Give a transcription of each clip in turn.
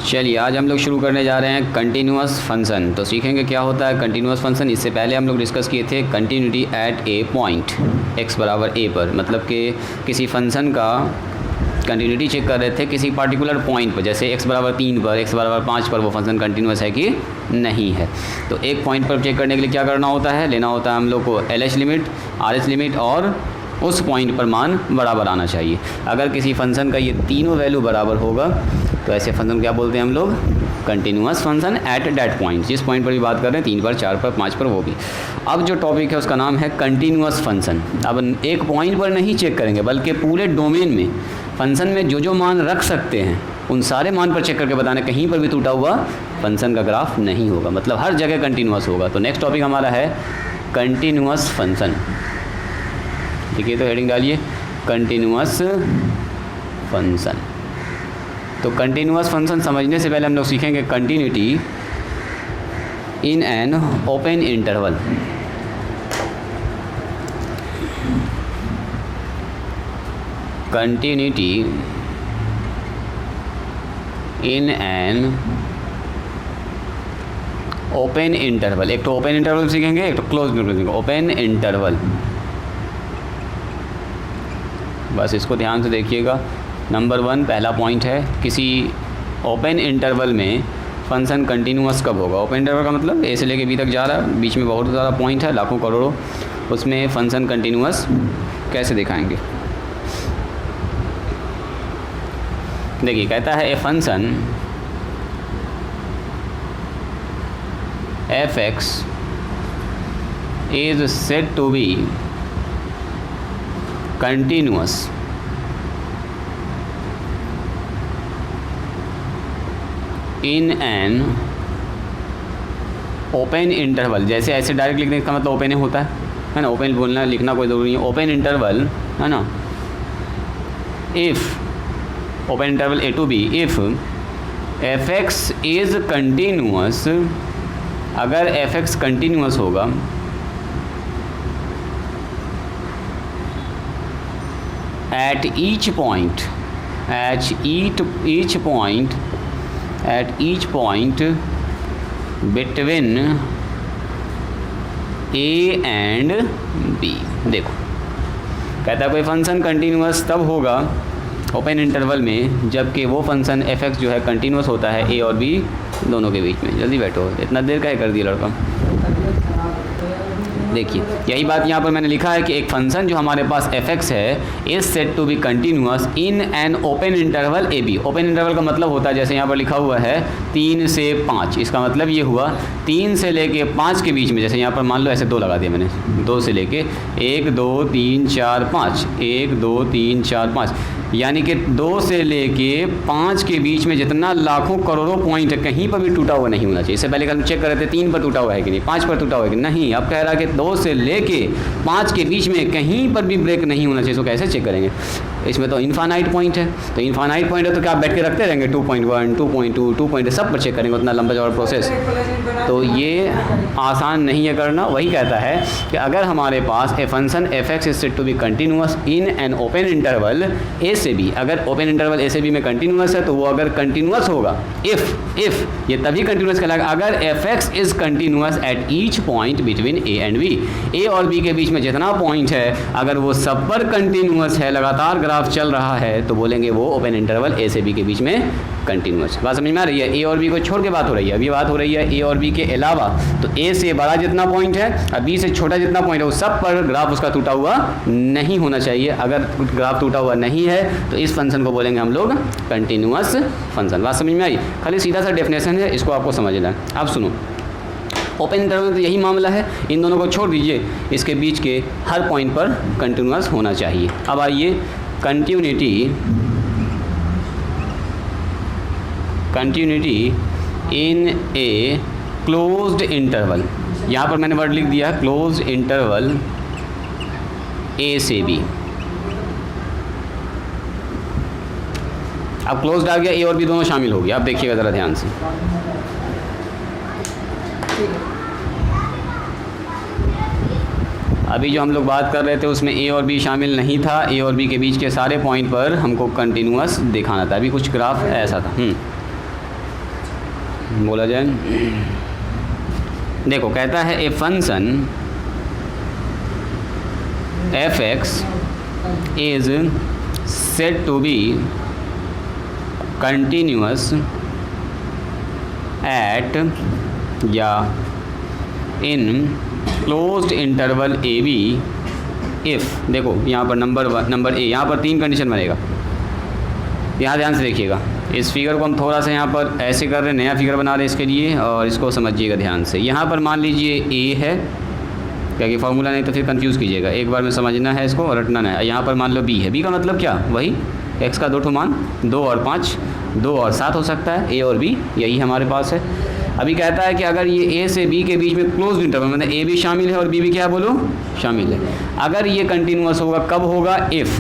चलिए आज हम लोग शुरू करने जा रहे हैं कंटिन्यूअस फंक्शन। तो सीखेंगे क्या होता है कंटिन्यूअस फंक्शन। इससे पहले हम लोग डिस्कस किए थे continuity at A point x बराबर a पर, मतलब कि किसी फंक्शन का कंटिन्यूटी चेक कर रहे थे किसी पार्टिकुलर पॉइंट पर, जैसे x बराबर 3 पर, x बराबर 5 पर वो फंक्शन कंटिन्यूअस है कि नहीं है। तो एक पॉइंट पर चेक करने के लिए क्या करना होता है, लेना होता है हम लोग को LH लिमिट, RH लिमिट और उस पॉइंट पर मान बराबर आना चाहिए। अगर किसी फंक्शन का ये तीनों वैल्यू बराबर होगा तो ऐसे फंक्शन क्या बोलते हैं हम लोग, continuous function at that point. जिस पॉइंट पर भी बात कर रहे हैं 3 पर, 4 पर, 5 पर, वो भी। अब जो टॉपिक है उसका नाम है कंटिन्यूअस फंक्शन। अब एक पॉइंट पर नहीं चेक करेंगे बल्कि पूरे डोमेन में फंक्शन में जो मान रख सकते हैं उन सारे मान पर चेक करके बताना, कहीं पर भी टूटा हुआ फंक्शन का ग्राफ नहीं होगा, मतलब हर जगह कंटिन्यूअस होगा। तो नेक्स्ट टॉपिक हमारा है कंटिन्यूअस फंक्शन। ठीक है, तो हेडिंग डालिए कंटिन्यूअस फंक्शन। तो कंटिन्यूअस फंक्शन समझने से पहले हम लोग सीखेंगे continuity in an open interval. Continuity in an open interval. एक तो ओपन इंटरवल सीखेंगे, एक तो क्लोज इंटरवल सीखेंगे। ओपन इंटरवल, बस इसको ध्यान से देखिएगा। नंबर 1 पहला पॉइंट है, किसी ओपन इंटरवल में फंक्शन कंटिन्यूअस कब होगा। ओपन इंटरवल का मतलब ए से लेके बी तक जा रहा है, बीच में बहुत ज़्यादा पॉइंट है, लाखों करोड़ों, उसमें फंक्शन कंटिन्यूअस कैसे दिखाएंगे। देखिए कहता है a function f(x) is said to be continuous in an open interval. जैसे ऐसे डायरेक्ट लिखने का मतलब ओपन होता है ना, ओपन बोलना लिखना कोई ज़रूरी नहीं। ओपन इंटरवल है ना, if open interval a to b, if f(x) is continuous, अगर f(x) कंटिन्यूअस होगा at each point between a and b। देखो कहता है कोई फंक्शन कंटिन्यूअस तब होगा ओपन इंटरवल में जबकि वो फंक्शन f(x) जो है कंटिन्यूअस होता है a और b दोनों के बीच में। जल्दी बैठो, इतना देर का कर दिया लड़का। देखिए यही बात यहाँ पर मैंने लिखा है कि एक फंक्शन जो हमारे पास f(x) है is said to be continuous in an open interval A b. Open interval का मतलब होता है जैसे यहाँ पर लिखा हुआ है 3 से 5, इसका मतलब ये हुआ 3 से लेके 5 के बीच में। जैसे यहाँ पर मान लो ऐसे 2 लगा दिया मैंने, 2 से लेके 1 2 3 4 5, 1 2 3 4 5, यानी कि 2 से लेके 5 के बीच में जितना लाखों करोड़ों पॉइंट है कहीं पर भी टूटा हुआ नहीं होना चाहिए। इससे पहले हम चेक कर रहे थे 3 पर टूटा हुआ है कि नहीं, 5 पर टूटा हुआ है कि नहीं। अब कह रहा है कि 2 से लेके 5 के बीच में कहीं पर भी ब्रेक नहीं होना चाहिए। इसको कैसे चेक करेंगे, इसमें तो इनफाइनाइट पॉइंट है। तो इनफाइनाइट पॉइंट है तो क्या आप बैठ के रखते रहेंगे 2.1 2.2 2. सब पर चेक करेंगे, उतना लंबा चौड़ा प्रोसेस। तो ये आसान नहीं है करना। वही कहता है कि अगर हमारे पास a function f(x) is said to be continuous in an open interval A से बी, अगर ओपन इंटरवल ए से बी में कंटिन्यूअस है तो वो अगर कंटिन्यूअस होगा, इफ़ ये तभी कंटिन्यूअस कहलाएगा अगर f(x) is continuous at each point between A and B. A और बी के बीच में जितना पॉइंट है अगर वो सब पर कंटिन्यूअस है, लगातार ग्राफ चल रहा है, तो बोलेंगे वो ओपन इंटरवल ए से बी के बीच में कंटिन्यूअस। बात समझ में आ रही है। ए और बी को छोड़ के बात हो रही है, अभी बात हो रही है ए और बी के अलावा। तो ए से बड़ा जितना पॉइंट है और बी से छोटा जितना पॉइंट है उस सब पर ग्राफ उसका टूटा हुआ नहीं होना चाहिए। अगर ग्राफ टूटा हुआ नहीं है तो इस फंक्शन को बोलेंगे हम लोग कंटिन्यूअस फंक्शन। बात समझ में आई। खाली सीधा सा डेफिनेशन है, इसको आपको समझना है। अब सुनो, ओपन इंटरवल तो यही मामला है, इन दोनों को छोड़ दीजिए, इसके बीच के हर पॉइंट पर कंटिन्यूअस होना चाहिए। अब आइए continuity in a closed interval. यहाँ पर मैंने वर्ड लिख दिया क्लोज्ड इंटरवल ए से बी। अब क्लोज्ड आ गया, ए और बी दोनों शामिल हो गया। अब देखिएगा ज़रा ध्यान से, अभी जो हम लोग बात कर रहे थे उसमें ए और बी शामिल नहीं था। ए और बी के बीच के सारे पॉइंट पर हमको कंटिन्यूअस दिखाना था। अभी कुछ ग्राफ ऐसा था। बोला जाए, देखो कहता है a function F x is said to be continuous at या in closed interval A B if, देखो यहाँ पर नंबर ए, यहाँ पर 3 कंडीशन बनेगा। यहाँ ध्यान से देखिएगा, इस फिगर को हम थोड़ा सा यहाँ पर ऐसे कर रहे हैं, नया फिगर बना रहे हैं इसके लिए, और इसको समझिएगा ध्यान से। यहाँ पर मान लीजिए ए है, क्या कि फार्मूला नहीं तो फिर कंफ्यूज कीजिएगा, एक बार में समझना है इसको और रटना है। यहाँ पर मान लो बी है, बी का मतलब क्या, वही एक्स का 2 ठो मान, 2 और 5, 2 और 7 हो सकता है, ए और बी यही हमारे पास है। अभी कहता है कि अगर ये ए से बी के बीच में क्लोज इंटरवल, मतलब ए भी शामिल है और बी भी क्या बोलो शामिल है, अगर ये कंटिन्यूअस होगा, कब होगा, इफ़,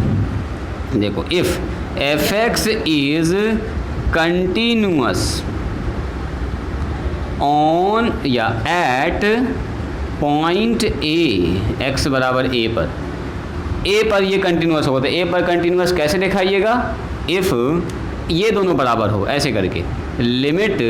देखो if f x is continuous on या एट पॉइंट ए, एक्स बराबर ए पर ये कंटिन्यूअस होगा। तो ए पर कंटिन्यूअस कैसे दिखाइएगा, इफ़ ये दोनों बराबर हो, ऐसे करके limit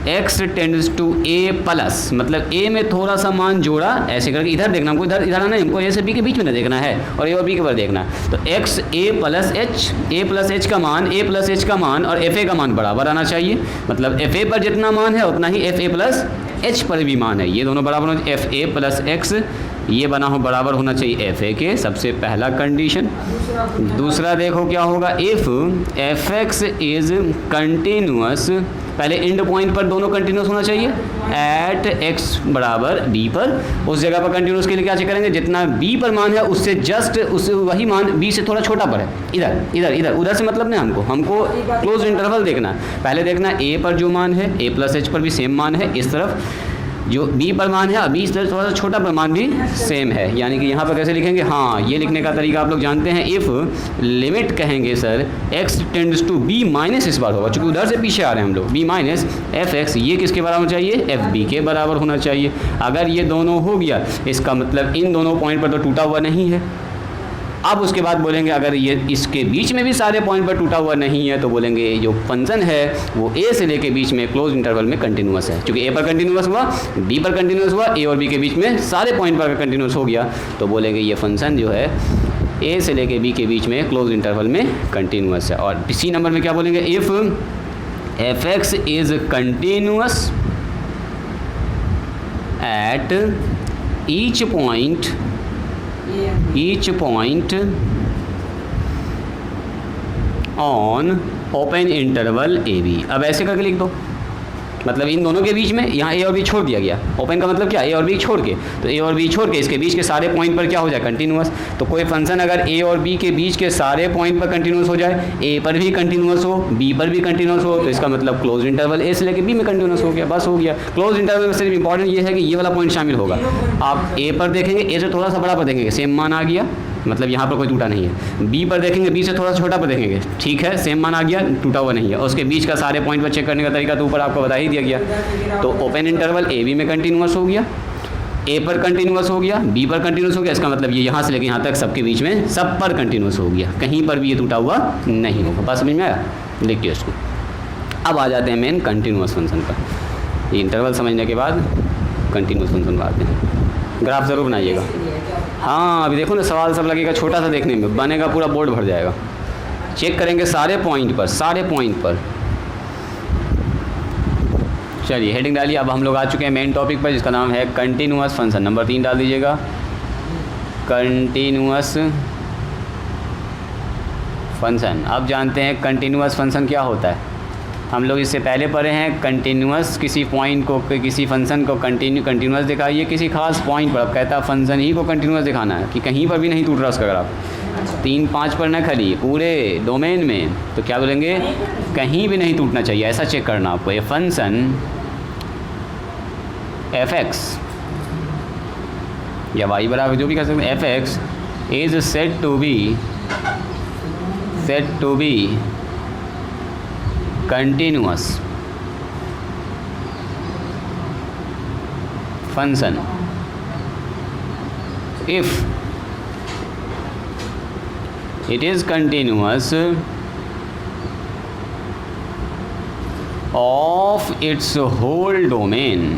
x tends to a plus, मतलब a में थोड़ा सा मान जोड़ा, ऐसे करके इधर देखना हमको, इधर आना नहीं हमको, a से b के बीच में ना देखना है और a और b के पर देखना। तो x a प्लस h का मान, a प्लस h का मान और fa का मान बराबर आना चाहिए। मतलब fa पर जितना मान है उतना ही fa प्लस h पर भी मान है, ये दोनों बराबर होना चाहिए। fa प्लस x ये बना हो बराबर होना चाहिए fa के, सबसे पहला कंडीशन। दूसरा देखो क्या होगा, if f x is continuous, पहले एंड पॉइंट पर दोनों कंटिन्यूअस होना चाहिए, एट एक्स बराबर बी पर, उस जगह पर कंटिन्यूअस के लिए क्या चेक करेंगे, जितना बी पर मान है उससे जस्ट उस वही मान बी से थोड़ा छोटा पर है, इधर इधर इधर उधर से मतलब नहीं, हमको क्लोज इंटरवल देखना। पहले देखना ए पर जो मान है, ए प्लस एच पर भी सेम मान है, इस तरफ जो बी पर मान है, अभी इस तरह थोड़ा सा छोटा पर मान भी सेम है। यानी कि यहाँ पर कैसे लिखेंगे, हाँ ये लिखने का तरीका आप लोग जानते हैं, इफ़ लिमिट कहेंगे sir x tends to b minus, इस बार होगा चूँकि उधर से पीछे आ रहे हैं हम लोग, b माइनस एफ एक्स, ये किसके बराबर होना चाहिए, एफ बी के बराबर होना चाहिए। अगर ये दोनों हो गया, इसका मतलब इन दोनों पॉइंट पर तो टूटा हुआ नहीं है। अब उसके बाद बोलेंगे अगर ये इसके बीच में भी सारे पॉइंट पर टूटा हुआ नहीं है, तो बोलेंगे जो फंक्शन है वो ए से लेके बीच में क्लोज इंटरवल में कंटिन्यूअस है। क्योंकि ए पर कंटिन्यूअस हुआ, बी पर कंटिन्यूअस हुआ, ए और बी के बीच में सारे पॉइंट पर कंटिन्यूअस हो गया, तो बोलेंगे ये फंक्शन जो है ए से लेके बी के बीच में क्लोज इंटरवल में कंटिन्यूअस है। और सी नंबर में क्या बोलेंगे, if f x is continuous at each point on open interval A b. अब ऐसे करके लिख दो, मतलब इन दोनों के बीच में यहाँ ए और बी छोड़ दिया गया, ओपन का मतलब क्या, ए और बी छोड़ के, तो ए और बी छोड़ के इसके बीच के सारे पॉइंट पर क्या हो जाए, कंटिन्यूअस। तो कोई फंक्शन अगर ए और बी के बीच के सारे पॉइंट पर कंटिन्यूअस हो जाए, ए पर भी कंटिन्यूअस हो, बी पर भी कंटिन्यूअस हो, तो इसका मतलब क्लोज इंटरवल ए से लेके बी में कंटिन्यूअस हो गया, बस हो गया। क्लोज इंटरवल में सिर्फ इंपॉर्टेंट ये है कि ये वाला पॉइंट शामिल होगा। आप ए पर देखेंगे, ए से थोड़ा सा बड़ा पर देखेंगे, सेम मान आ गया, मतलब यहाँ पर कोई टूटा नहीं है। बी पर देखेंगे, बी से थोड़ा सा छोटा पर देखेंगे, ठीक है सेम मान आ गया, टूटा हुआ नहीं है। और उसके बीच का सारे पॉइंट पर चेक करने का तरीका तो ऊपर आपको बता ही दिया गया। तो ओपन इंटरवल ए बी में कंटिन्यूअस हो गया, ए पर कंटिन्यूअस हो गया, बी पर कंटिन्यूअस हो गया, इसका मतलब ये यहाँ से लेकर यहाँ तक सबके बीच में सब पर कंटिन्यूअस हो गया, कहीं पर भी ये टूटा हुआ नहीं होगा। बस समझ में आया, देखिए उसको। अब आ जाते हैं मेन कंटिन्यूअस फंक्शन पर। ये इंटरवल समझने के बाद कंटिन्यूअस फंक्शन पर आते हैं। ग्राफ ज़रूर बनाइएगा। हाँ अभी देखो ना, सवाल सब लगेगा छोटा सा देखने में, बनेगा पूरा बोर्ड भर जाएगा। चेक करेंगे सारे पॉइंट पर। चलिए हेडिंग डालिए। अब हम लोग आ चुके हैं मेन टॉपिक पर, जिसका नाम है कंटिन्यूअस फंक्शन। नंबर 3 डाल दीजिएगा, कंटिन्यूअस फंक्शन। अब जानते हैं कंटिन्यूअस फंक्शन क्या होता है। हम लोग इससे पहले पढ़े हैं कंटिन्यूअस, किसी पॉइंट को, किसी फंक्शन को कंटिन्यूअस दिखाइए किसी खास पॉइंट पर। अब कहता है फंक्शन ही को कंटिन्यूअस दिखाना है कि कहीं पर भी नहीं टूट रहा उसका ग्राफ, 3-5 पर न खाली पूरे डोमेन में, तो क्या बोलेंगे, कहीं भी नहीं टूटना चाहिए, ऐसा चेक करना आपको। ये फंक्शन एफ एक्स या वाई बराबर जो भी कह सकते हैं, f x is said to be continuous function if it is continuous of its whole domain,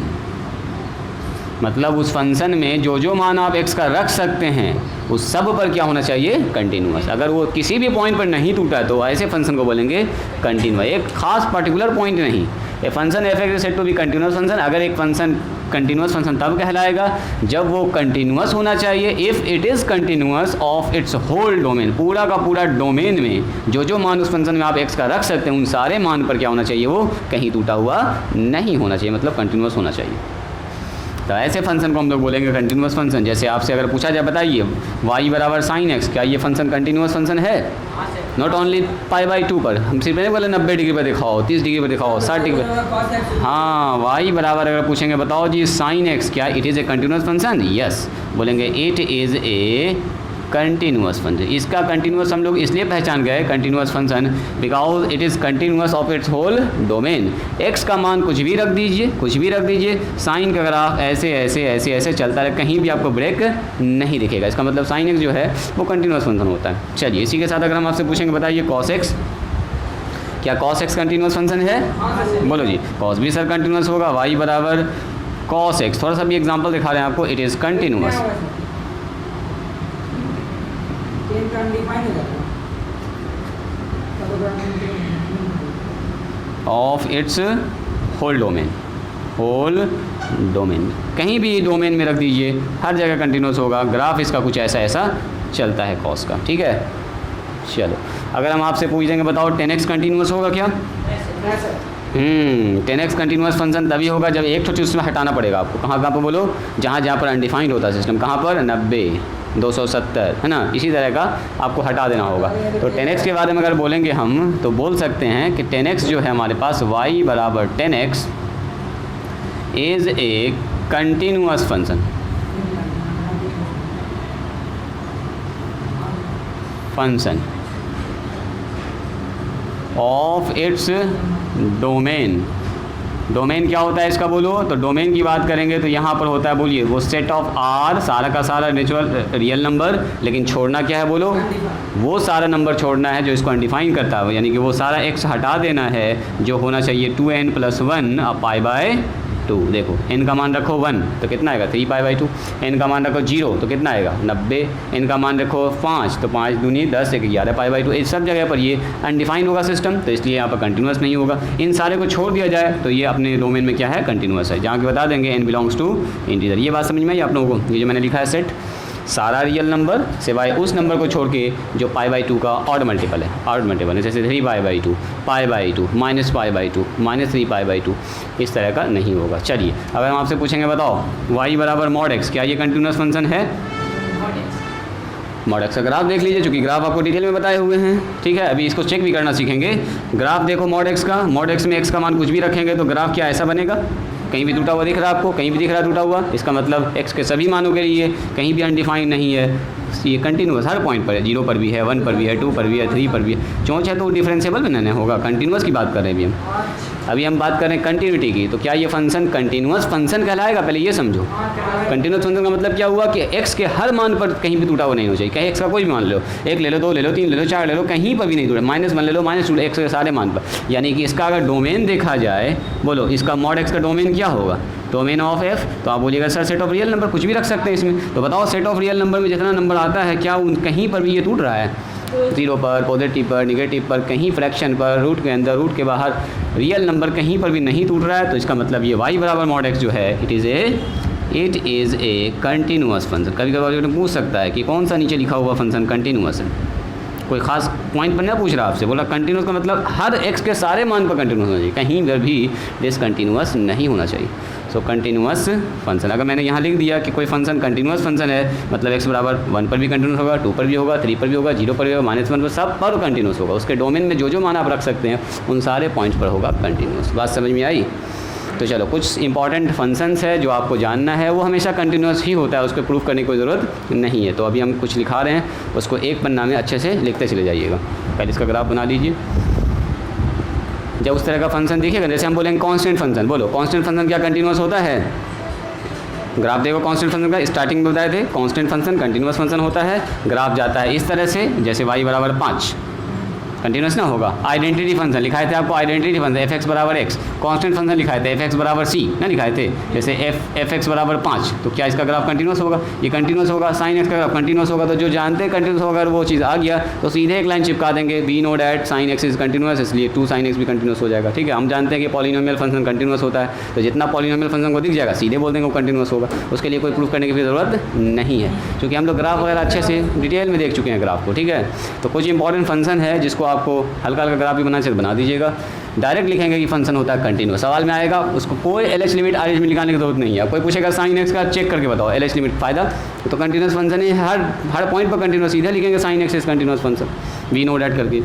मतलब उस फंक्शन में जो जो मान आप x का रख सकते हैं उस सब पर क्या होना चाहिए, कंटिन्यूस। अगर वो किसी भी पॉइंट पर नहीं टूटा तो ऐसे फंक्शन को बोलेंगे कंटिन्यूस, एक खास पर्टिकुलर पॉइंट नहीं। A function F x said to be continuous function. अगर एक फंक्शन कंटिन्यूस फंक्शन तब कहलाएगा जब वो कंटिन्यूस होना चाहिए if it is continuous of its whole domain, पूरा का पूरा डोमेन में जो जो मान उस फंक्शन में आप x का रख सकते हैं उन सारे मान पर क्या होना चाहिए, वो कहीं टूटा हुआ नहीं होना चाहिए, मतलब कंटिन्यूस होना चाहिए। तो ऐसे फंक्शन को हम लोग बोलेंगे कंटिन्यूस फंक्शन। जैसे आपसे अगर पूछा जाए बताइए y बराबर साइन एक्स, क्या ये फंक्शन कंटिन्यूस फंक्शन है? नॉट ओनली π/2 पर, हम सिर्फ नहीं बोले 90 डिग्री पर दिखाओ, 30 डिग्री पर दिखाओ, 60 डिग्री पर। हाँ, y बराबर अगर पूछेंगे बताओ जी साइन एक्स, क्या it is a continuous function? Yes, बोलेंगे it is a continuous function. इसका कंटिन्यूस हम लोग इसलिए पहचान गए continuous function because it is continuous of its whole domain. X का मान कुछ भी रख दीजिए, कुछ भी रख दीजिए, साइन का ग्राफ ऐसे ऐसे ऐसे ऐसे चलता रहे, कहीं भी आपको ब्रेक नहीं दिखेगा। इसका मतलब साइन एक्स जो है वो कंटिन्यूस फंक्शन होता है। चलिए इसी के साथ अगर हम आपसे पूछेंगे बताइए कॉस एक्स, क्या कॉस एक्स कंटिन्यूस फंक्शन है? बोलो जी, कॉस भी सर कंटिन्यूस होगा। वाई बराबर कॉस एक्स, थोड़ा सा भी एग्जाम्पल दिखा रहे हैं आपको, it is continuous of its whole domain, whole domain, कहीं भी डोमेन में रख दीजिए, हर जगह कंटिन्यूस होगा। ग्राफ इसका कुछ ऐसा ऐसा चलता है कॉस का, ठीक है। चलो अगर हम आपसे पूछ देंगे बताओ 10x कंटिन्यूस होगा क्या? 10x कंटिन्यूस फंक्शन तभी होगा जब एक तो चीज़ में हटाना पड़ेगा आपको। कहाँ कहाँ पर बोलो? जहाँ जहाँ पर अनडिफाइंड होता है सिस्टम। कहाँ पर? 90, 270, है ना, इसी तरह का आपको हटा देना होगा। तो 10x के बारे में अगर बोलेंगे हम तो बोल सकते हैं कि 10x जो है हमारे पास y बराबर 10x is a continuous function, function of its domain. Domain क्या होता है इसका बोलो? तो डोमेन की बात करेंगे तो यहाँ पर होता है, बोलिए, वो सेट ऑफ आर, सारा का सारा नेचुरल रियल नंबर, लेकिन छोड़ना क्या है बोलो? वो सारा नंबर छोड़ना है जो इसको अनडिफाइन करता है, यानी कि वो सारा x हटा देना है जो होना चाहिए 2n+1 अब π/2। देखो n का मान रखो 1 तो कितना आएगा 3π/2, n का मान रखो 0 तो कितना आएगा 90, n का मान रखो 5 तो 5 दूनी 10 1 11 π/2। इस सब जगह पर ये अनडिफाइंड होगा सिस्टम, तो इसलिए यहाँ पर कंटिन्यूस नहीं होगा। इन सारे को छोड़ दिया जाए तो ये अपने डोमेन में क्या है, कंटिन्यूस है। जहाँ कि बता देंगे n बिलोंग्स टू इंटीजर। ये बात समझ में आई आप लोगों को? ये जो मैंने लिखा है सेट, सारा रियल नंबर सिवाय उस नंबर को छोड़ के जो π/2 का ऑड मल्टीपल है, ऑड मल्टीपल है, जैसे 3π/2, π/2, -π/2, -3π/2, इस तरह का नहीं होगा। चलिए अगर हम आपसे पूछेंगे बताओ y बराबर मॉड x, क्या ये कंटिन्यूस फंक्शन है? मॉड x का ग्राफ देख लीजिए, चूँकि ग्राफ आपको डिटेल में बताए हुए हैं, ठीक है। अभी इसको चेक भी करना सीखेंगे। ग्राफ देखो मॉड x का, मॉड x में x का मान कुछ भी रखेंगे तो ग्राफ क्या ऐसा बनेगा? कहीं भी टूटा हुआ दिख रहा है आपको? कहीं भी दिख रहा है टूटा हुआ? इसका मतलब x के सभी मानों के लिए कहीं भी अनडिफाइंड नहीं है, ये कंटिन्यूस हर पॉइंट पर है। 0 पर भी है, 1 पर भी है, 2 पर भी है, 3 पर भी है। चौंच है तो डिफरेंशिएबल बनाना होगा। कंटिन्यूस की बात कर रहे हैं अभी हम बात कर रहे हैं कंटिन्यूटी की। तो क्या ये फंक्शन कंटिन्यूस फंक्शन कहलाएगा? पहले ये समझो। कंटिन्यूस फंक्शन का मतलब क्या हुआ कि x के हर मान पर कहीं भी टूटा हुआ नहीं होना चाहिए। कहीं x का कोई भी मान लो, 1 ले लो, 2 ले लो, 3 ले लो, 4 ले लो, कहीं पर भी नहीं टूटा। -1 ले लो, -2 x के सारे मान पर। यानी कि इसका अगर डोमेन देखा जाए, बोलो इसका मॉड x का डोमेन क्या होगा? Domain of f। तो आप बोलिएगा sir set of real number, कुछ भी रख सकते हैं इसमें। तो बताओ सेट ऑफ रियल नंबर में जितना नंबर आता है क्या कहीं पर भी ये टूट रहा है? 0 पर, पॉजिटिव पर, निगेटिव पर, कहीं फ्रैक्शन पर, रूट के अंदर, रूट के बाहर, रियल नंबर कहीं पर भी नहीं टूट रहा है। तो इसका मतलब ये y बराबर मॉड x जो है it is a continuous function. कभी कभी पूछ सकता है कि कौन सा नीचे लिखा हुआ फंक्शन कंटिन्यूस है, कोई खास पॉइंट पर नहीं पूछ रहा आपसे। बोला कंटिन्यूस का मतलब हर x के सारे मान पर कंटिन्यूस होना चाहिए, कहीं पर भी डिसकंटिन्यूस नहीं होना चाहिए। सो कंटिन्यूस फंक्शन, अगर मैंने यहाँ लिख दिया कि कोई फंक्शन कंटिन्यूस फंक्शन है, मतलब x बराबर 1 पर भी कंटिन्यूस होगा, 2 पर भी होगा, 3 पर भी होगा, 0 पर भी होगा, -1 पर, सब पर कंटिन्यूस होगा। उसके डोमेन में जो जो मान आप रख सकते हैं उन सारे पॉइंट्स पर होगा कंटिन्यूस। बात समझ में आई? तो चलो कुछ इंपॉर्टेंट फंक्शंस है जो आपको जानना है, वो हमेशा कंटिन्यूस ही होता है, उसको प्रूफ करने की कोई ज़रूरत नहीं है। तो अभी हम कुछ लिखा रहे हैं, उसको एक पन्ना में अच्छे से लिखते चले जाइएगा। पहले इसका ग्राफ बना लीजिए। जब उस तरह का फंक्शन दिखेगा, जैसे हम बोलेंगे कांस्टेंट फंक्शन, बोलो कांस्टेंट फंक्शन क्या कंटिन्यूस होता है? ग्राफ देखो कांस्टेंट फंक्शन का, स्टार्टिंग में बताए थे कांस्टेंट फंक्शन कंटिन्यूस फंक्शन होता है। ग्राफ जाता है इस तरह से, जैसे y बराबर 5, कंटिन्यूस ना होगा। आइडेंटिटी फंक्शन लिखाए थे आपको, आइडेंटिटी फंक्शन एफ एक्स बराबर एक्स, कॉन्स्टेंट फंक्शन लिखाए थे एफ एक्स बराबर सी ना लिखाए थे, जैसे एफ एक्स बराबर 5, तो क्या इसका ग्राफ कंटिन्यूस होगा? ये कंटिन्यूस होगा। साइन एक्स का ग्राफ कंटिन्यूस होगा, तो जो जानते हैं कंटिन्यूस होगा अगर वो चीज़ आ गया तो सीधे एक लाइन चिपका देंगे, we know that sine x is continuous, इसलिए 2 sin x भी कंटिन्यूस हो जाएगा। ठीक है, हम जानते हैं कि पॉलिनोमियल फंक्शन कंटिन्यूस होता है, तो जितना पॉलिनोमियल फंक्शन को दिख जाएगा सीधे बोल देंगे वो कंटिन्यूस होगा, उसके लिए कोई प्रूफ करने की भी ज़रूरत नहीं है, क्योंकि हम लोग ग्राफ वगैरह अच्छे से डिटेल में देख चुके हैं ग्राफ को। ठीक है, तो कुछ इंपॉर्टेंट फंक्शन है जिसको आपको हल्का हल्का ग्राफ भी बनाना चाहिए, बना दीजिएगा। डायरेक्ट लिखेंगे कि फंक्शन होता है कंटिन्यूस, सवाल में आएगा, उसको कोई L H limit R H limit निकालने की जरूरत नहीं है। कोई पूछेगा साइन एक्स का चेक करके बताओ एल एच लिमिट, फ़ायदा तो कंटिन्यूस फंक्शन है, हर पॉइंट पर कंटिन्यूस, सीधे लिखेंगे sine x is continuous function, we know that करके।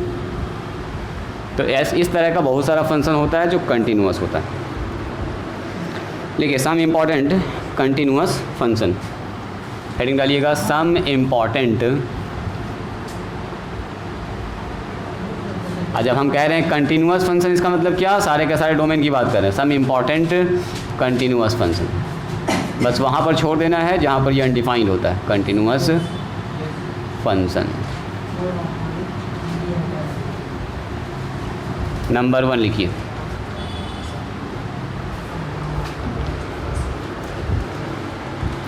तो इस तरह का बहुत सारा फंक्शन होता है जो कंटिन्यूस होता है। देखिए some important continuous function, heading डालिएगा सम इम्पॉर्टेंट। जब हम कह रहे हैं कंटिन्यूस फंक्शन, इसका मतलब क्या? सारे के सारे डोमेन की बात कर रहे हैं। सम इम्पॉर्टेंट कंटिन्यूस फंक्शन, बस वहाँ पर छोड़ देना है जहाँ पर ये अनडिफाइंड होता है, कंटिन्यूस फंक्शन। नंबर 1 लिखिए,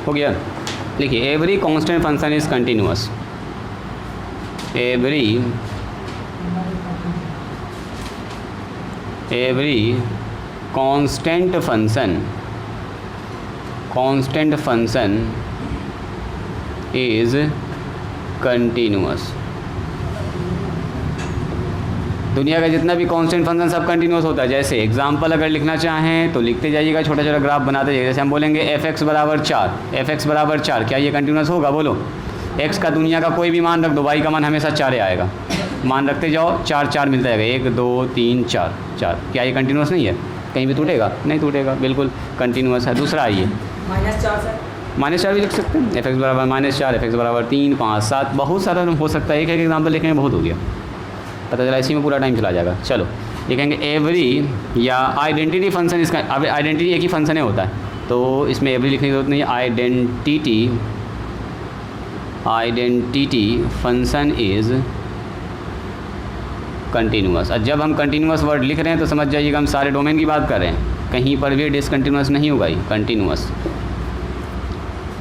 हो गया? लिखिए every constant function is continuous, every constant function is continuous. दुनिया का जितना भी कांस्टेंट फंक्शन सब कंटिन्यूस होता है। जैसे एग्जांपल अगर लिखना चाहें तो लिखते जाइएगा, छोटा छोटा ग्राफ बनाते जाइए। जैसे हम बोलेंगे एफ एक्स बराबर 4, क्या ये कंटिन्यूस होगा? बोलो। एक्स का दुनिया का कोई भी मान रख दो, वाई का मान हमेशा 4 आएगा, मान रखते जाओ, 4 मिलता जाएगा, 1 2 3 4, क्या ये कंटिन्यूस नहीं है? कहीं भी टूटेगा? नहीं टूटेगा, बिल्कुल कंटिन्यूस है। दूसरा आइए -4 भी लिख सकते हैं, एफ एक्स बराबर -4, एफ एक्स बराबर 3 5 7, बहुत सारा हो सकता है। एक एग्जाम्पल लिखेंगे बहुत हो गया, पता चला इसी में पूरा टाइम चला जाएगा। चलो लिखेंगे एवरी या आइडेंटिटी फंक्शन, इसका अब आइडेंटिटी एक ही फंक्शन है होता है, तो इसमें एवरी लिखने की जरूरत नहीं है। Identity function is continuous. और जब हम कंटिन्यूस वर्ड लिख रहे हैं तो समझ जाइएगा हम सारे डोमेन की बात कर रहे हैं, कहीं पर भी डिसकंटिन्यूस नहीं होगा, ये continuous.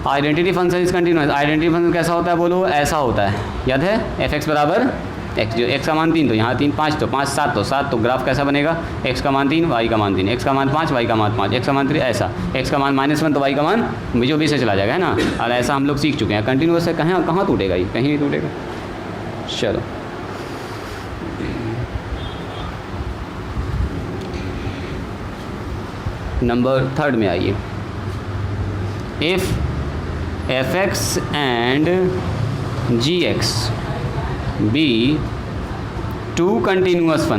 Identity function is continuous. Identity function कैसा होता है? बोलो, ऐसा होता है, याद है? एफ एक्स बराबर एक्स, जो एक्स का मान 3 तो यहाँ 3 5 तो 5 7 तो ग्राफ कैसा बनेगा? एक्स का मान 3 वाई का मान 3, एक्स का मान 5 वाई का मान 5, एक्स का मान 3, ऐसा एक्स का मान -1 तो वाई का मान जो भी से चला जाएगा, है ना? और ऐसा हम लोग सीख चुके हैं। कंटिन्यूस है, कहाँ टूटेगा ये? कहीं नहीं टूटेगा। चलो नंबर 3 में आइए। If f x and g x be two continuous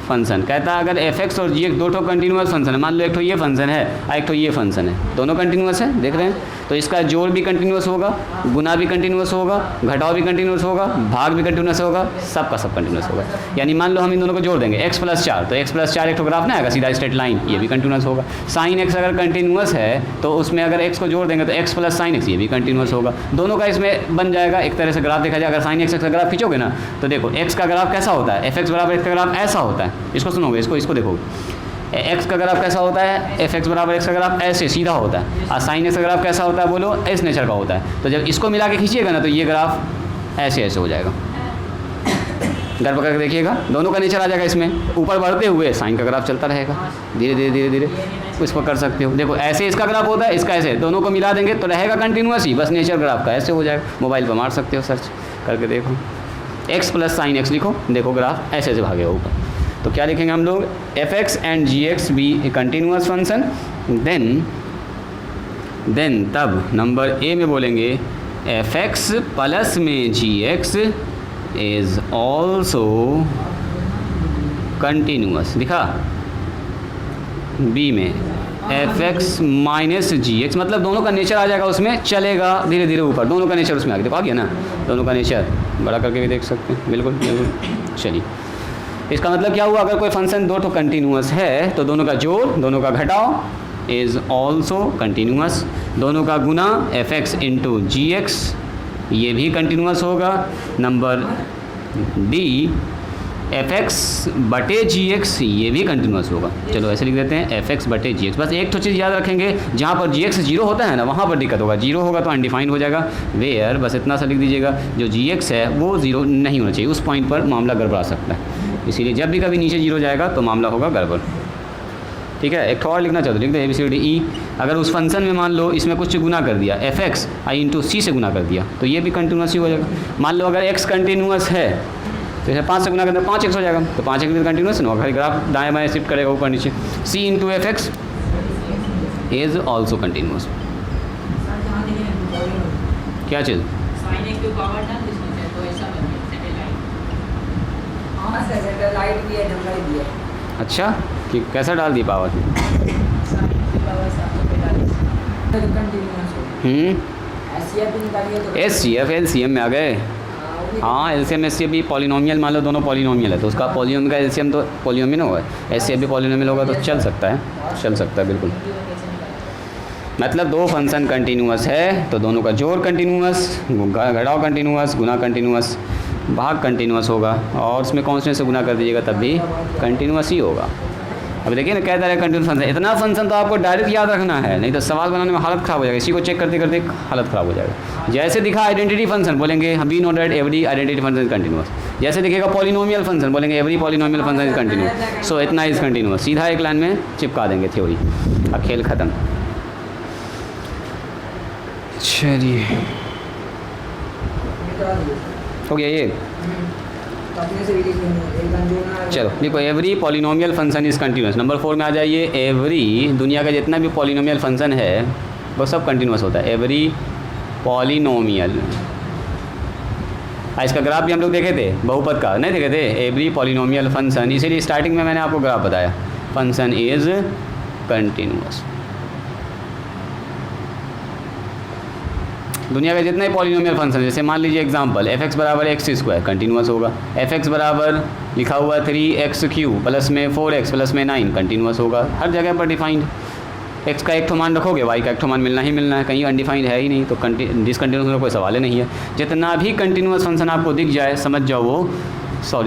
function, कहता है अगर एफ एक्स और जी एक्स 2 कंटिन्यूस फंक्शन है, मान लो एक तो ये फंक्शन है और एक तो ये फंक्शन है, दोनों कंटिन्यूस है, देख रहे हैं? तो इसका जोड़ भी कंटिन्यूस होगा, गुना भी कंटिन्यूस होगा, घटाव भी कंटिन्यूस होगा, भाग भी कंटिन्यूस होगा, सबका सब कंटिन्यूस होगा। यानी मान लो हम इन दोनों को जोड़ देंगे x + 4, तो x + 4 एक तो ग्राफ ना आएगा सीधा स्ट्रेट लाइन, ये भी कंटिन्यूस होगा। साइन x अगर कंटिन्यूस है तो उसमें अगर x को जोड़ देंगे तो x + sin x, ये भी कंटिन्यूस होगा। दोनों का इसमें बन जाएगा एक तरह से ग्राफ देखा जाए। अगर साइन x का ग्राफ खींचोगे ना तो देखो x का ग्राफ कैसा होता है? एफ एक्स बराबर x का ग्राफ ऐसा होता है, इसको सुनोगे, इसको देखो, x का ग्राफ कैसा होता है? एफ एक्स बराबर x का ग्राफ ऐसे सीधा होता है, और साइन x का ग्राफ कैसा होता है? बोलो, इस नेचर का होता है। तो जब इसको मिला के खींचिएगा ना तो ये ग्राफ ऐसे हो जाएगा। घर पकड़ के देखिएगा, दोनों का नेचर आ जाएगा इसमें, ऊपर बढ़ते हुए साइन का ग्राफ चलता रहेगा, धीरे धीरे इस पर कर सकते हो। देखो ऐसे इसका ग्राफ होता है, इसका ऐसे, दोनों को मिला देंगे तो रहेगा कंटिन्यूस ही, बस नेचर ग्राफ का ऐसे हो जाएगा। मोबाइल पर मार सकते हो, सर्च करके देखो, x + sin x लिखो, देखो ग्राफ ऐसे भागेगा ऊपर। तो क्या लिखेंगे हम लोग? F x and g x be a continuous function, then तब नंबर ए में बोलेंगे एफ एक्स प्लस में g x is also continuous. दिखा? बी में f x minus g x, मतलब दोनों का नेचर आ जाएगा उसमें, चलेगा धीरे धीरे ऊपर, दोनों का नेचर उसमें आ गया। देखो आ गया ना, दोनों का नेचर बड़ा करके भी देख सकते हैं, बिल्कुल। चलिए, इसका मतलब क्या हुआ? अगर कोई फंक्शन 2 कंटिन्यूस है तो दोनों का जोड़, दोनों का घटाव इज़ ऑल्सो कंटिन्यूस, दोनों का गुना एफ एक्स इंटू जी एक्स ये भी कंटिन्यूस होगा। नंबर डी fx बटे gx, ये भी कंटिन्यूस होगा। चलो ऐसे लिख देते हैं fx बटे gx। बस एक तो चीज़ याद रखेंगे, जहाँ पर gx 0 होता है ना वहाँ पर दिक्कत होगा, 0 होगा तो अनडिफाइंड हो जाएगा। वेयर, बस इतना सा लिख दीजिएगा, जो gx है वो 0 नहीं होना चाहिए, उस पॉइंट पर मामला गड़बड़ा सकता है। इसीलिए जब भी कभी नीचे 0 जाएगा तो मामला होगा गड़बड़। ठीक है, एक और लिखना चाहते, लिख दे ABCD। अगर उस फंक्शन में मान लो इसमें कुछ गुना कर दिया, fx i इंटू सी से गुना कर दिया, तो ये भी कंटिन्यूस ही हो जाएगा। मान लो अगर x कंटिन्यूस है तो इसे 5 से गुना करते 5x हो जाएगा, तो 5x भी कंटिन्यूस ना होगा, ग्राफ दाएं बाएं शिफ्ट करेगा ऊपर नीचे। c into fx is also continuous. क्या चीज़? अच्छा, कि कैसा डाल दिया पावर? SCF LCM में आ गए। हाँ, LCM SCF भी पॉलिनोमियल, मान लो दोनों पॉलिनोमियल है तो उसका पॉलिनोमियल का LCM तो पॉलिनोमियल होगा, SCF भी पॉलिनोमियल होगा तो चल सकता है बिल्कुल। मतलब दो फंक्शन कंटिन्यूस है तो दोनों का जोड़ कंटिन्यूस, घटाव कंटिन्यूस, गुना कंटिन्यूस, भाग कंटिन्यूस होगा, और उसमें कांस्टेंट से गुना कर दीजिएगा तब भी कंटिन्यूस ही होगा। अब देखिए ना क्या तरह कंटिन्यूस फंक्शन, इतना फंक्शन तो आपको डायरेक्ट याद रखना है, नहीं तो सवाल बनाने में हालत ख़राब हो जाएगा, इसी को चेक करते करते हालत ख़राब हो जाएगा। जैसे दिखा आइडेंटिटी फंक्शन बोलेंगे हम we know that every identity function is continuous, जैसे दिखेगा पॉलिनोमियल फंक्शन बोलेंगे every polynomial function is continuous, so इतना इज कंटिन्यूस, सीधा एक लाइन में चिपका देंगे थ्योरी, अब खेल ख़त्म। चलिए हो गया ये। चलो देखो, every polynomial function is continuous. Number 4 में आ जाइए। एवरी, दुनिया का जितना भी पॉलिनोमियल फंक्शन है वो सब कंटिन्यूस होता है। एवरी पॉलिनोमियल, इसका ग्राफ भी हम लोग देखे थे, बहुपद का नहीं देखे थे। एवरी पॉलिनोमियल फंक्शन, इसीलिए स्टार्टिंग में मैंने आपको ग्राफ बताया, फंक्शन इज़ कंटिन्यूस। दुनिया का जितने पॉलिनोमियल फंक्शन, जैसे मान लीजिए एग्जांपल fx बराबर x² कंटिन्यूस होगा, fx बराबर लिखा हुआ 3x³ प्लस में 4x प्लस में 9 कंटिन्यूस होगा, हर जगह पर डिफाइंड। x का एक ठो मान रखोगे, y का एक ठो मान मिलना ही मिलना है, कहीं अनडिफाइंड है ही नहीं, तो डिसकंटिन्यूस का कोई सवाल ही नहीं है। जितना भी कंटिन्यूस फंक्शन आपको दिख जाए समझ जाओ वो,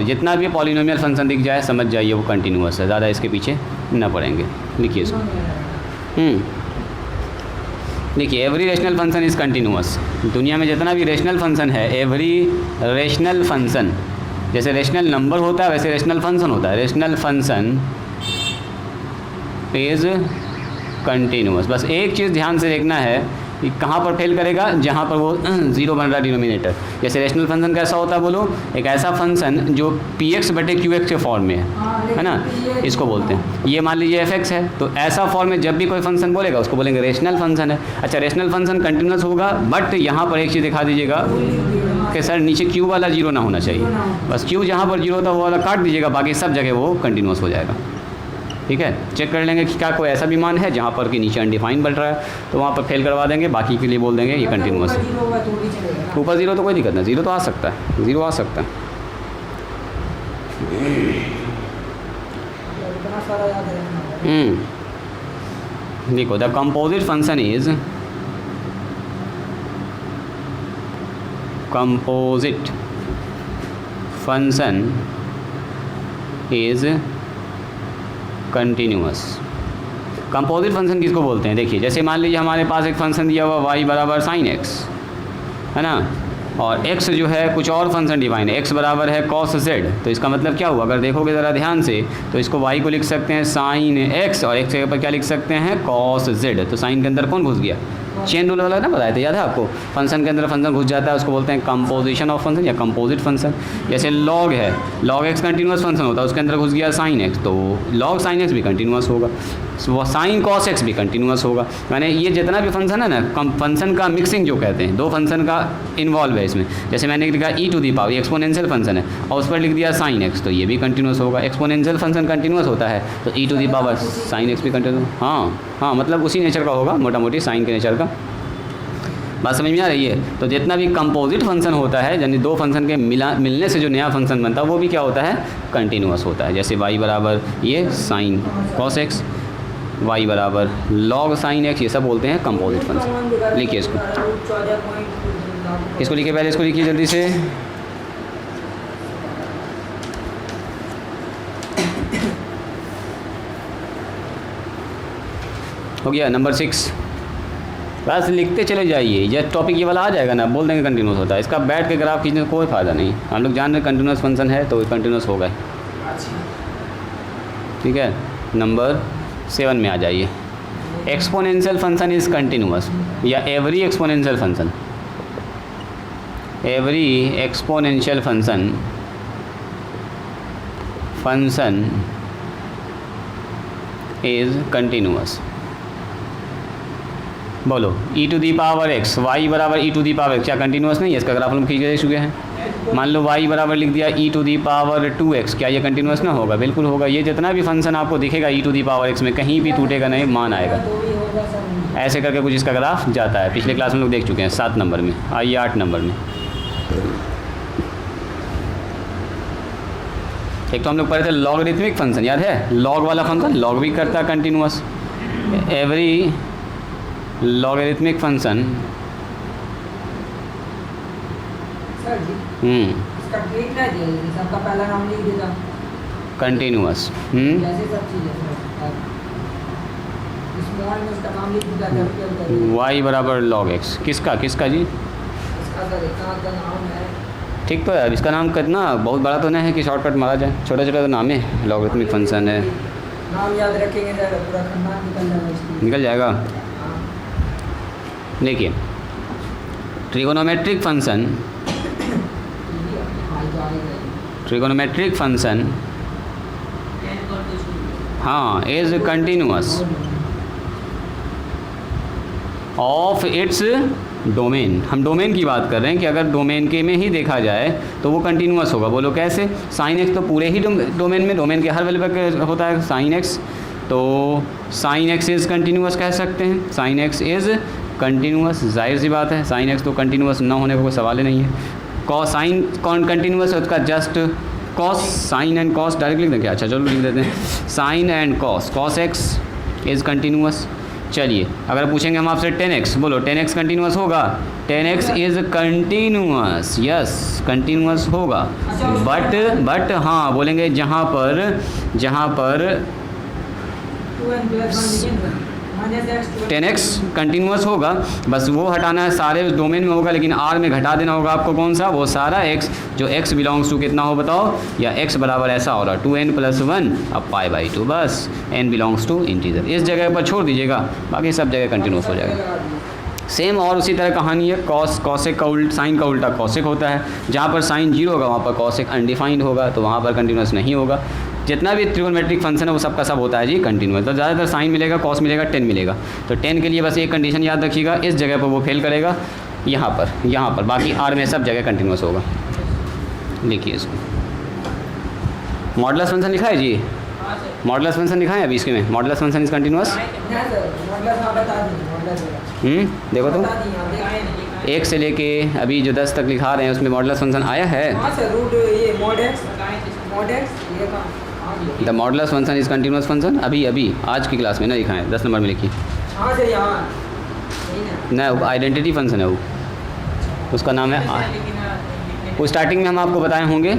जितना भी पॉलिनोमियल फंक्शन दिख जाए समझ जाइए वो कंटिन्यूस है, ज़्यादा इसके पीछे न पड़ेंगे। लिखिए इसको। देखिए, every rational function is continuous. दुनिया में जितना भी रेशनल फंक्शन है, एवरी रेशनल फंक्शन, जैसे रेशनल नंबर होता है वैसे रेशनल फंक्शन होता है, रेशनल फंक्शन इज़ कंटिन्यूस। बस एक चीज़ ध्यान से देखना है कि कहाँ पर फेल करेगा, जहाँ पर वो 0 बन रहा डिनोमिनेटर। जैसे रेशनल फंक्शन कैसा होता है बोलो, एक ऐसा फंक्शन जो px बटे qx के फॉर्म में है ना, इसको बोलते हैं। ये मान लीजिए fx है, तो ऐसा फॉर्म में जब भी कोई फंक्शन बोलेगा उसको बोलेंगे रेशनल फंक्शन है। अच्छा, रेशनल फंक्शन कंटिन्यूस होगा, बट यहाँ पर एक चीज़ दिखा दीजिएगा कि सर नीचे q वाला 0 ना होना चाहिए, बस q जहाँ पर 0 होता है वो वाला काट दीजिएगा, बाकी सब जगह वो कंटिन्यूस हो जाएगा। ठीक है, चेक कर लेंगे कि क्या कोई ऐसा भी मान है जहाँ पर कि नीचे अनडिफाइंड बन रहा है, तो वहाँ पर फेल करवा देंगे, बाकी के लिए बोल देंगे ये कंटिन्यूस है। ऊपर 0 तो कोई दिक्कत नहीं, 0 तो आ सकता है, 0 आ सकता है। देखो, the composite function is continuous. Composite function किसको बोलते हैं? देखिए, जैसे मान लीजिए हमारे पास एक फंक्शन दिया हुआ y बराबर sin x है ना, और x जो है कुछ और फंक्शन डिफाइन है, x बराबर है cos z, तो इसका मतलब क्या हुआ? अगर देखोगे ज़रा ध्यान से तो इसको y को लिख सकते हैं sin x और x के ऊपर क्या लिख सकते हैं? cos z। तो साइन के अंदर कौन घुस गया? चेन रूल वाला ना बताया था, याद है आपको? फंक्शन के अंदर फंक्शन घुस जाता है, उसको बोलते हैं कंपोजिशन ऑफ फंक्शन या कंपोजिट फंक्शन। जैसे लॉग है, लॉग एक्स कंटिन्यूस फंक्शन होता है, उसके अंदर घुस गया साइन एक्स, तो लॉग साइन एक्स भी कंटिन्यूस होगा, साइन कॉस एक्स भी कंटिन्यूस होगा। मैंने ये जितना भी फंक्शन है ना, फंक्शन का मिक्सिंग जो कहते हैं, दो फंक्शन का इन्वॉल्व है इसमें। जैसे मैंने लिखा e to the power, exponential function है, और उस पर लिख दिया साइन एक्स, तो ये भी कंटिन्यूस होगा। एक्सपोनेंशियल फंक्शन कंटिन्यूस होता है तो e to the power sine X भी कंटिन्यूस। हाँ, मतलब उसी नेचर का होगा, मोटा मोटी साइन के नेचर का। बात समझ में आ रही है? तो जितना भी कंपोजिट फंक्शन होता है, यानी दो फंक्शन के मिलने से जो नया फंक्शन बनता है, वो भी क्या होता है? कंटिन्यूस होता है। जैसे y बराबर ये साइन कॉस एक्स, y बराबर लॉग साइन एक्स, ये सब बोलते हैं कंपोजिट फंक्शन। लिखिए इसको। इसको लिखिए पहले, इसको लिखिए जल्दी से। हो गया नंबर 6। बस लिखते चले जाइए, यह टॉपिक ये वाला आ जाएगा ना, बोल देंगे कंटिन्यूस होता है। इसका बैठ के ग्राफ खींचने का कोई फ़ायदा नहीं। हम लोग जान रहे कंटिन्यूस फंक्शन है तो कंटिन्यूस होगा। ठीक है, नंबर 7 में आ जाइए। एक्सपोनेंशियल फंक्शन इज़ कंटिन्यूस या every exponential function, every exponential function is continuous. बोलो e to the power x, y बराबर e to the power x, क्या कंटिन्यूस नहीं है? इसका ग्राफ हम खींच चुके हैं। मान लो y बराबर लिख दिया e to the power 2x, क्या ये कंटिन्यूस ना होगा? बिल्कुल होगा। ये जितना भी फंक्शन आपको दिखेगा e to the power x में कहीं भी टूटेगा नहीं, मान आएगा। ऐसे करके कुछ इसका ग्राफ जाता है। पिछले क्लास में लोग देख चुके हैं 7 नंबर में। आइए 8 नंबर में। एक तो हम लोग पढ़े थे लॉगरिथमिक फंक्शन, याद है? लॉग वाला फंक्शन लॉग भी करता है कंटिन्यूस। एवरी लॉगरिथमिक फंक्शन इसका ट्रिक ना दिया, सबका पहला नाम लिख देता कंटिन्यूस। जैसे सब चीजें स्मॉल में इसका नाम लिख देता y बराबर लॉग x। किसका किसका जी? इसका सर का नाम है। ठीक तो है। अब इसका नाम कितना बहुत बड़ा तो नहीं है कि शॉर्टकट मारा जाए, छोटा छोटा तो नाम है। लॉगरिथमिक फंक्शन है, नाम याद रखेंगे तो पूरा खानदान निकल जाएगा। देखिए ट्रिगोनोमेट्रिक फंक्शन, ट्रिगोनोमेट्रिक फंक्शन हाँ is continuous of its domain. हम डोमेन की बात कर रहे हैं कि अगर डोमेन के में ही देखा जाए तो वो कंटिन्यूअस होगा। बोलो कैसे? साइन एक्स तो पूरे ही डोमेन में, डोमेन के हर वैल्यू पर होता है साइन एक्स, तो साइन एक्स इज़ कंटिन्यूअस कह सकते हैं। साइन एक्स इज़ कंटिन्यूअस, जाहिर सी बात है। साइन एक्स तो कंटिन्यूअस ना होने का कोई सवाल ही नहीं है। कॉस साइन कौन कंटिन्यूअस है? उसका just cos, sine and cos direct लिख दें क्या? अच्छा चलो लिख देते हैं sine and cos. Cos x is continuous. चलिए अगर पूछेंगे हम आपसे 10x, बोलो 10x कंटिन्यूअस होगा? 10x is continuous, yes continuous होगा। बट हाँ बोलेंगे जहाँ पर 10x कंटिन्यूअस होगा, बस वो हटाना है, सारे डोमेन में होगा लेकिन r में घटा देना होगा आपको। कौन सा? वो सारा x जो x बिलोंग्स टू कितना हो बताओ? या x बराबर ऐसा हो रहा 2n + 1 अब π/2, बस n बिलोंग्स टू इंटीजर। इस जगह पर छोड़ दीजिएगा, बाकी सब जगह कंटिन्यूस हो जाएगा। सेम और उसी तरह कहानी है। कॉसेक का उल्टा, साइन का उल्टा कॉसेक होता है। जहाँ पर साइन 0 होगा वहाँ पर कॉसेक अनडिफाइंड होगा, तो वहाँ पर कंटिन्यूस नहीं होगा। जितना भी ट्रिगोनोमेट्रिक फंक्शन है वो सबका सब होता है जी कंटिन्यूस। तो ज़्यादातर साइन मिलेगा, कॉस मिलेगा, 10 मिलेगा। तो 10 के लिए बस एक कंडीशन याद रखिएगा, इस जगह पर वो फेल करेगा, यहाँ पर बाकी r में सब जगह कंटिन्यूस होगा। लिखिए इसको। मॉडुलस फंक्शन लिखा है जी? मॉडुलस फंक्शन लिखा है अभी इसके में? Modulus function is continuous. देखो तो 1 से लेके अभी जो 10 तक लिखा रहे हैं उसमें मॉडुलस फंक्शन आया है। The modulus function is continuous function. अभी आज की क्लास में ना लिखा है, 10 नंबर में लिखिए ना। आइडेंटिटी फंक्शन है वो, उसका नाम है। वो स्टार्टिंग में हम आपको बताए होंगे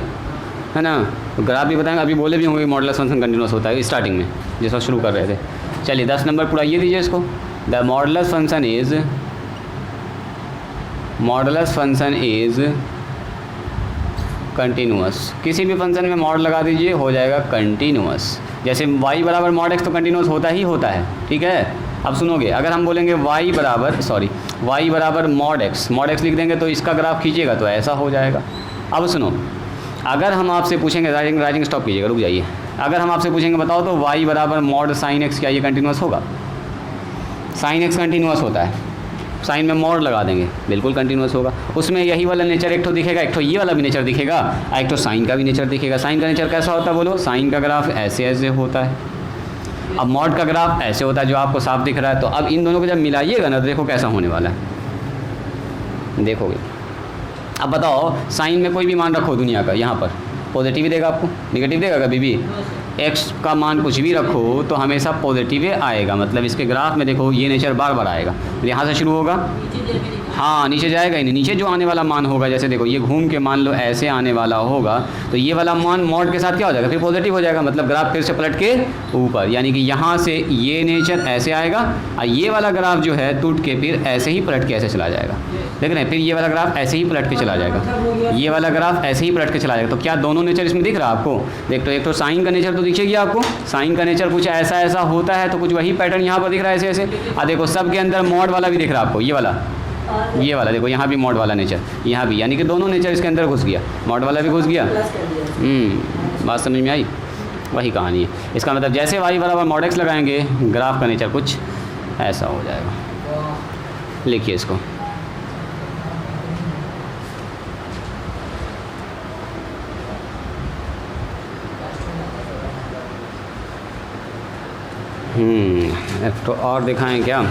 है ना, तो ग्राफ भी बताएंगे, अभी बोले भी होंगे मॉडुलस फंक्शन कंटिन्यूअस होता है स्टार्टिंग में जिस वक्त शुरू कर रहे थे। चलिए 10 नंबर पुराइए दीजिए इसको। The modulus function is continuous. किसी भी फंक्शन में मॉड लगा दीजिए, हो जाएगा कंटिन्यूअस। जैसे y बराबर मॉड x तो कंटिन्यूअस होता ही होता है, ठीक है। अब सुनोगे, अगर हम बोलेंगे y बराबर मॉड x लिख देंगे तो इसका ग्राफ खींचिएगा तो ऐसा हो जाएगा। अब सुनो, अगर हम आपसे पूछेंगे, राइटिंग स्टॉप कीजिएगा, रुक जाइए। अगर हम आपसे पूछेंगे बताओ तो y बराबर मॉड साइन x, क्या ये कंटिन्यूअस होगा? साइन x कंटिन्यूअस होता है, साइन में मॉड लगा देंगे, बिल्कुल कंटिन्यूअस होगा। उसमें यही वाला नेचर एक तो दिखेगा, एक तो ये वाला भी नेचर दिखेगा, एक तो साइन का भी नेचर दिखेगा। साइन का नेचर कैसा होता है बोलो? साइन का ग्राफ ऐसे होता है। अब मॉड का ग्राफ ऐसे होता है जो आपको साफ दिख रहा है। तो अब इन दोनों को जब मिलाइएगा ना तो देखो कैसा होने वाला है, देखोगे। अब बताओ साइन में कोई भी मान रखो दुनिया का, यहाँ पर पॉजिटिव ही देगा आपको, नेगेटिव देगा कभी भी? एक्स का मान कुछ भी रखो तो हमेशा पॉजिटिव आएगा। मतलब इसके ग्राफ में देखो ये नेचर बार बार आएगा। यहाँ से शुरू होगा, हाँ नीचे जाएगा ही नहीं, नीचे जो आने वाला मान होगा, जैसे देखो ये घूम के मान लो ऐसे आने वाला होगा, तो ये वाला मान मॉड के साथ क्या हो जाएगा, फिर पॉजिटिव हो जाएगा, मतलब ग्राफ फिर से पलट के ऊपर, यानी कि यहाँ से ये नेचर ऐसे आएगा और ये वाला ग्राफ जो है टूट के फिर ऐसे ही पलट के ऐसे चला जाएगा, देख रहे हैं, फिर ये वाला ग्राफ ऐसे ही पलट के चला जाएगा, ये वाला ग्राफ ऐसे ही पलट के चला जाएगा। तो क्या दोनों नेचर इसमें दिख रहा है आपको? देख तो एक तो साइन का नेचर तो दिखेगी आपको, साइन का नेचर कुछ ऐसा ऐसा होता है, तो कुछ वही पैटर्न यहाँ पर दिख रहा है ऐसे ऐसे। और देखो सब के अंदर मॉड वाला भी दिख रहा है आपको, ये वाला देखो यहाँ भी मॉड वाला नेचर, यहाँ भी, यानी कि दोनों नेचर इसके अंदर घुस गया, मॉड वाला भी घुस गया। बात समझ में आई? वही कहानी है। इसका मतलब जैसे y बराबर मॉड x लगाएंगे ग्राफ का नेचर कुछ ऐसा हो जाएगा। लिखिए इसको, एक तो और दिखाएं क्या?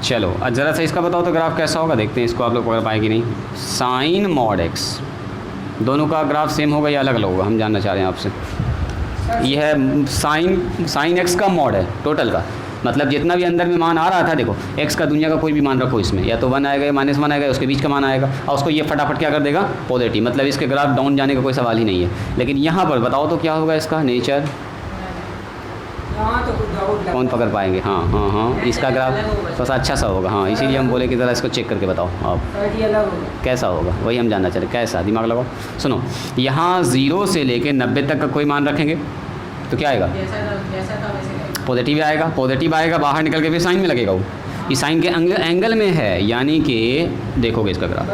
चलो ज़रा सा इसका बताओ तो ग्राफ कैसा होगा, देखते हैं इसको आप लोग पकड़ पाएगी नहीं। साइन मॉड एक्स, दोनों का ग्राफ सेम होगा या अलग अलग होगा, हम जानना चाह रहे हैं आपसे। ये है साइन एक्स का मॉड है टोटल का, मतलब जितना भी अंदर में मान आ रहा था, देखो एक्स का दुनिया का कोई भी मान रखो इसमें, या तो 1 आएगा या -1 आएगा, उसके बीच का मान आएगा, और उसको ये फटाफट क्या कर देगा, पॉजिटिव, मतलब इसके ग्राफ डाउन जाने का कोई सवाल ही नहीं है। लेकिन यहाँ पर बताओ तो क्या होगा इसका नेचर, कौन पकड़ पाएंगे? हाँ इसका ग्राफ थोड़ा सा अच्छा सा होगा, हाँ इसीलिए हम बोले कि ज़रा इसको चेक करके बताओ आप कैसा होगा, वही हम जानना चाह रहे, कैसा, दिमाग लगाओ। सुनो, यहाँ 0 से लेके 90 तक का कोई मान रखेंगे तो क्या आएगा, पॉजिटिव आएगा, पॉजिटिव आएगा, बाहर निकल के फिर साइन में लगेगा, वो इस साइन के एंगल में है, यानी कि देखोगे इसका ग्राफ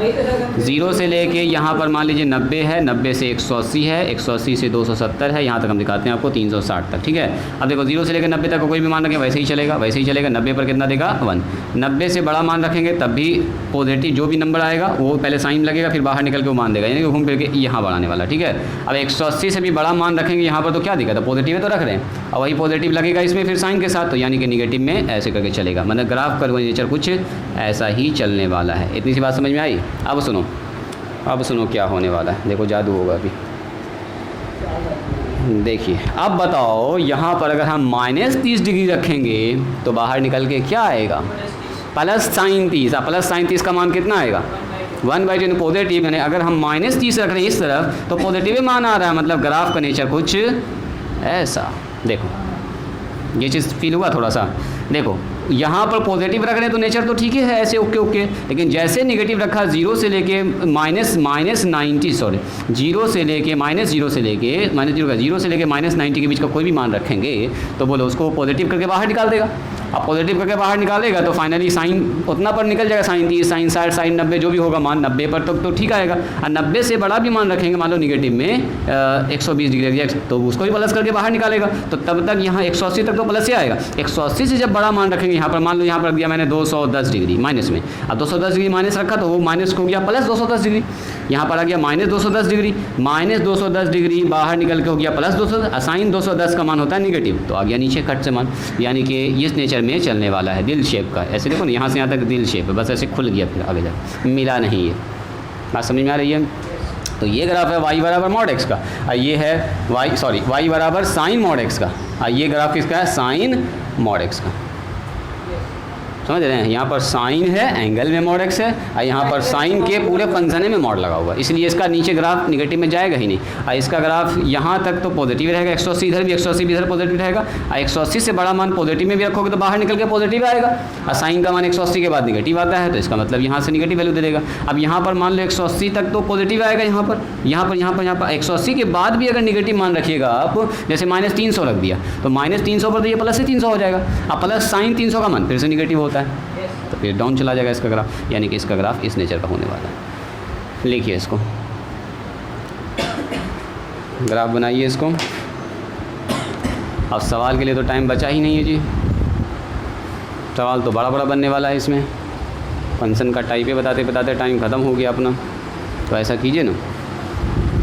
0 से लेके यहाँ पर मान लीजिए 90 है, 90 से 180 है, 180 से 270 है, यहाँ तक हम दिखाते हैं आपको 360 तक, ठीक है। अब देखो 0 से लेकर 90 तक कोई भी मान रखें वैसे ही चलेगा, वैसे ही चलेगा। 90 पर कितना देगा 1, 90 से बड़ा मान रखेंगे तब भी पॉजिटिव, जो भी नंबर आएगा वो पहले साइन लगेगा फिर बाहर निकल के वो मान देगा, यानी कि घूम फिर के यहाँ बढ़ाने वाला, ठीक है। अब 180 से भी बड़ा मान रखेंगे यहाँ पर तो क्या दिखा था, पॉजिटिव है तो रख रहे हैं, और वही पॉजिटिव लगेगा इसमें फिर साइन के साथ, तो यानी कि निगेटिव में ऐसे करके चलेगा, मतलब ग्राफ का नेचर कुछ ऐसा ही चलने वाला है। इतनी सी बात समझ में आई? अब सुनो क्या होने वाला है, देखो जादू होगा अभी। देखिए अब बताओ, यहाँ पर अगर हम -30 डिग्री रखेंगे तो बाहर निकल के क्या आएगा, +30। प्लस साइन 30 का मान कितना आएगा, 1/2 पॉजिटिव, यानी अगर हम -30 रख रहे हैं इस तरफ तो पॉजिटिव मान आ रहा है, मतलब ग्राफ का नेचर कुछ ऐसा। देखो ये चीज़ फील हुआ थोड़ा सा, देखो यहाँ पर पॉजिटिव रख रहे हैं तो नेचर तो ठीक ही है ऐसे ओके, लेकिन जैसे नेगेटिव रखा 0 से लेके -90 सॉरी 0 से लेके -0 से लेके -90 के बीच का कोई भी मान रखेंगे तो बोलो उसको पॉजिटिव करके बाहर निकाल देगा। अब पॉजिटिव करके बाहर निकालेगा तो फाइनली साइन उतना पर निकल जाएगा, साइन 30, साइन 60, साइन 90 जो भी होगा मान 90 पर तो ठीक आएगा। और 90 से बड़ा भी मान रखेंगे, मान लो निगेटिव में 120 डिग्री तो उसको भी प्लस करके बाहर निकालेगा, तो तब तक यहाँ 180 तक तो प्लस ही आएगा। 180 से जब बड़ा मान रखेंगे यहाँ पर, मान लो यहाँ पर रख दिया मैंने 210 डिग्री माइनस में, अब 210 डिग्री माइनस रखा तो वो माइनस हो गया प्लस 210 डिग्री, यहाँ पर आ गया -210 डिग्री, -210 डिग्री बाहर निकल के हो गया +210, साइन 210 का मान होता है निगेटिव, तो आ गया नीचे कट से मान, यानी कि इस नेचर में चलने वाला है दिल शेप का। ऐसे देखो ना, यहाँ से यहाँ तक दिल शेप है, बस ऐसे खुल गया, फिर आगे जा मिला नहीं है। बात समझ में आ रही है? तो ये ग्राफ है y बराबर मॉड x का, और ये है y बराबर साइन मॉड x का, और ये ग्राफ किसका है, साइन मॉड x का। समझ रहे हैं, यहाँ पर साइन है, एंगल में मॉड x है, और यहाँ पर साइन के पूरे फंक्शन में मॉड लगा हुआ है, इसलिए इसका नीचे ग्राफ निगेटिव में जाएगा ही नहीं। और इसका ग्राफ यहाँ तक तो पॉजिटिव रहेगा, 180 इधर भी 180 भी इधर पॉजिटिव रहेगा, और 180 से बड़ा मान पॉजिटिव में भी रखोगे तो बाहर निकल के पॉजिटिव आएगा, और साइन का मान 180 के बाद निगेटिव आता है, तो इसका मतलब यहाँ से निगेटिव वैल्यू दे देगा। अब यहाँ पर मान लो 180 तक तो पॉजिटिव आएगा, यहाँ पर 180 के बाद भी अगर निगेटिव मान रखिएगा आप, जैसे -300 रख दिया तो -300 पर तो ये प्लस से 300 हो जाएगा, अब प्लस साइन 300 का मान फिर से निगेटिव होता है, तो फिर डाउन चला जाएगा इसका ग्राफ, यानी कि इसका ग्राफ इस नेचर का होने वाला है। लिखिए इसको, ग्राफ बनाइए इसको। अब सवाल के लिए तो टाइम बचा ही नहीं है जी, सवाल तो बड़ा बनने वाला है इसमें, फंक्शन का टाइप बताते बताते टाइम ख़त्म हो गया अपना। तो ऐसा कीजिए ना,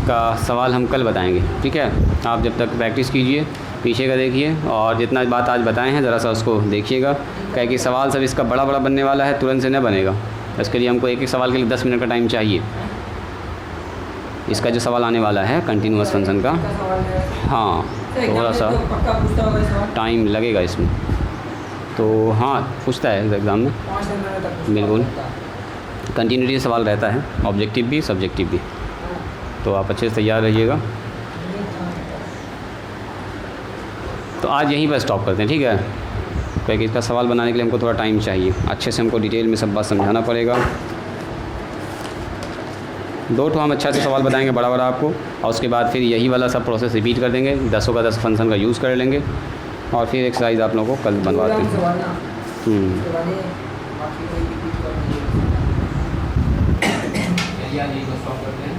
का सवाल हम कल बताएंगे, ठीक है। आप जब तक प्रैक्टिस कीजिए, पीछे का देखिए, और जितना बात आज बताए हैं ज़रा सा उसको देखिएगा, क्या कि सवाल सब इसका बड़ा बनने वाला है, तुरंत से न बनेगा। इसके लिए हमको एक एक सवाल के लिए 10 मिनट का टाइम चाहिए। इसका जो सवाल आने वाला है कंटिन्यूअस फंक्शन का, हाँ थोड़ा सा तो पक्का पूछता होगा इस सवाल। टाइम लगेगा इसमें। तो हाँ पूछता है एग्ज़ाम में 5 नंबर तक पूछता बिल्कुल। होता है। कंटिन्यूटी सवाल रहता है, ऑब्जेक्टिव भी सब्जेक्टिव भी। हाँ, तो आप अच्छे से तैयार रहिएगा। नहीं था। तो आज यहीं पर स्टॉप करते हैं, ठीक है, क्योंकि इसका सवाल बनाने के लिए हमको थोड़ा टाइम चाहिए, अच्छे से हमको डिटेल में सब बात समझाना पड़ेगा। 2 ठो हम अच्छा से सवाल बताएंगे बड़ा बड़ा आपको, और उसके बाद फिर यही वाला सब प्रोसेस रिपीट कर देंगे, 10 का 10 फंक्शन का यूज़ कर लेंगे, और फिर एक्सरसाइज आप लोगों को कल बनवाते प्रोग्राम हैं। सवाल ना, उसके बाद ये बाकी कोई रिपीट कर दीजिए। चलिए आज यही स्टॉप करते हैं।